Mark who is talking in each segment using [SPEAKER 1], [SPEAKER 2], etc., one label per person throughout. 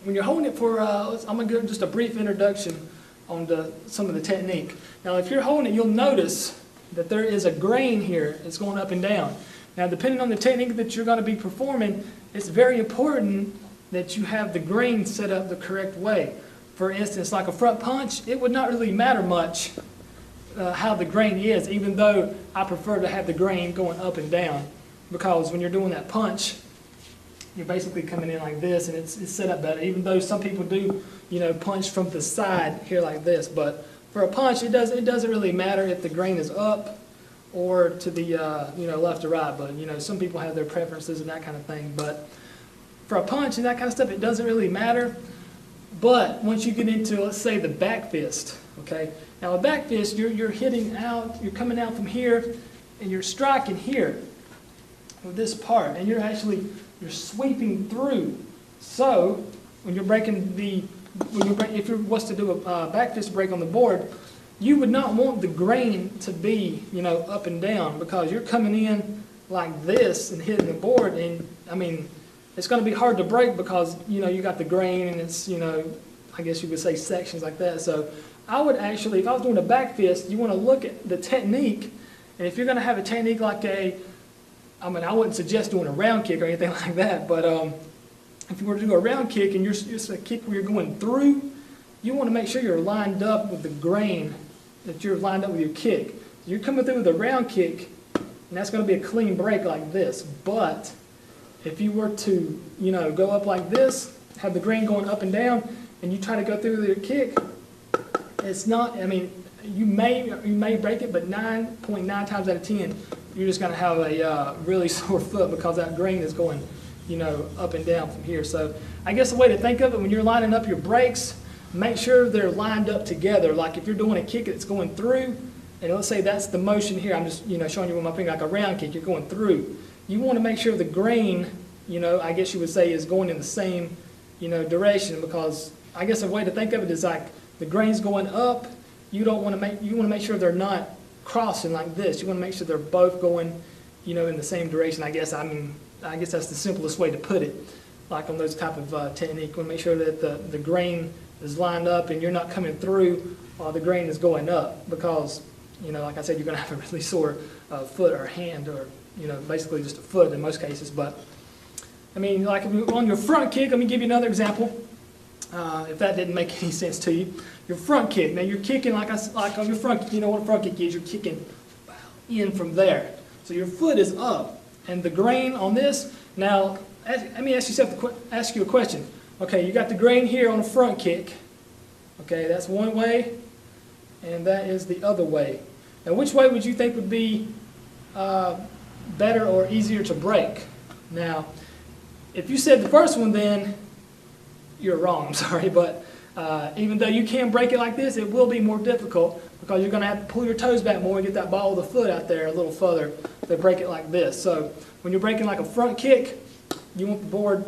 [SPEAKER 1] when you're holding it for, I'm going to give just a brief introduction on some of the technique. Now, if you're holding it, you'll notice that there is a grain here. It's going up and down. Now, depending on the technique that you're going to be performing, it's very important that you have the grain set up the correct way. For instance, like a front punch, it would not really matter much how the grain is, even though I prefer to have the grain going up and down, because when you're doing that punch, you're basically coming in like this, and it's set up better, even though some people do, punch from the side here like this. But for a punch, it doesn't really matter if the grain is up or to the left or right. But some people have their preferences and that kind of thing. But for a punch and that kind of stuff, it doesn't really matter. But once you get into, let's say, the back fist, okay? Now a back fist, you're hitting out, you're coming out from here, and you're striking here with this part, and you're sweeping through. So when you're breaking if you was to do a back fist break on the board, you would not want the grain to be up and down, because you're coming in like this and hitting the board, and I mean it's going to be hard to break because you got the grain, and it's I guess you could say sections like that. So I would actually, if I was doing a back fist, you want to look at the technique, and if you're going to have a technique like I wouldn't suggest doing a round kick or anything like that, but if you were to do a round kick and it's a kick where you're going through, you want to make sure you're lined up with the grain, that you're lined up with your kick. So you're coming through with a round kick, and that's going to be a clean break like this. But if you were to, go up like this, have the grain going up and down, and you try to go through with your kick, it's not, you may break it, but 9.9 times out of 10, you're just going to have a really sore foot, because that grain is going, up and down from here. So I guess the way to think of it, when you're lining up your breaks, make sure they're lined up together. Like if you're doing a kick that's going through, and let's say that's the motion here, I'm just, showing you with my finger like a round kick, you're going through. You want to make sure the grain, I guess you would say, is going in the same, direction, because I guess a way to think of it is like the grain's going up. You want to make sure they're not crossing like this. You want to make sure they're both going, in the same direction. I guess that's the simplest way to put it. Like on those type of technique, you want to make sure that the grain is lined up and you're not coming through while the grain is going up, because like I said, you're going to have a really sore foot or hand, or basically just a foot in most cases. But like on your front kick, let me give you another example. If that didn't make any sense to you, your front kick. Now you're kicking like on your front kick. You know what a front kick is? You're kicking in from there. So your foot is up, and the grain on this. Now let me ask you a question. Okay, you got the grain here on the front kick. Okay, that's one way, and that is the other way. Now, which way would you think would be better or easier to break? Now, if you said the first one, then you're wrong. I'm sorry, but even though you can break it like this, it will be more difficult, because you're going to have to pull your toes back more and get that ball of the foot out there a little further to break it like this. So when you're breaking like a front kick, you want the board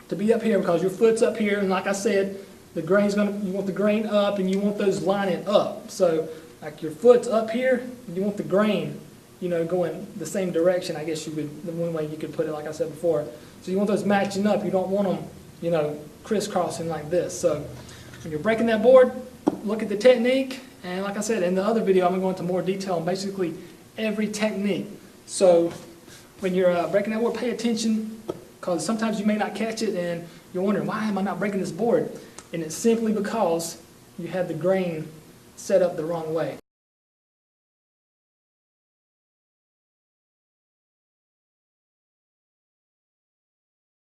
[SPEAKER 1] to be up here, because your foot's up here, and like I said, you want the grain up, and you want those lining up. So like your foot's up here, and you want the grain, going the same direction. I guess the one way you could put it, like I said before. So you want those matching up. You don't want them, crisscrossing like this. So when you're breaking that board, look at the technique, and like I said in the other video, I'm going to go into more detail on basically every technique. So when you're breaking that board, pay attention, because sometimes you may not catch it, and you're wondering, why am I not breaking this board? And it's simply because you had the grain set up the wrong way.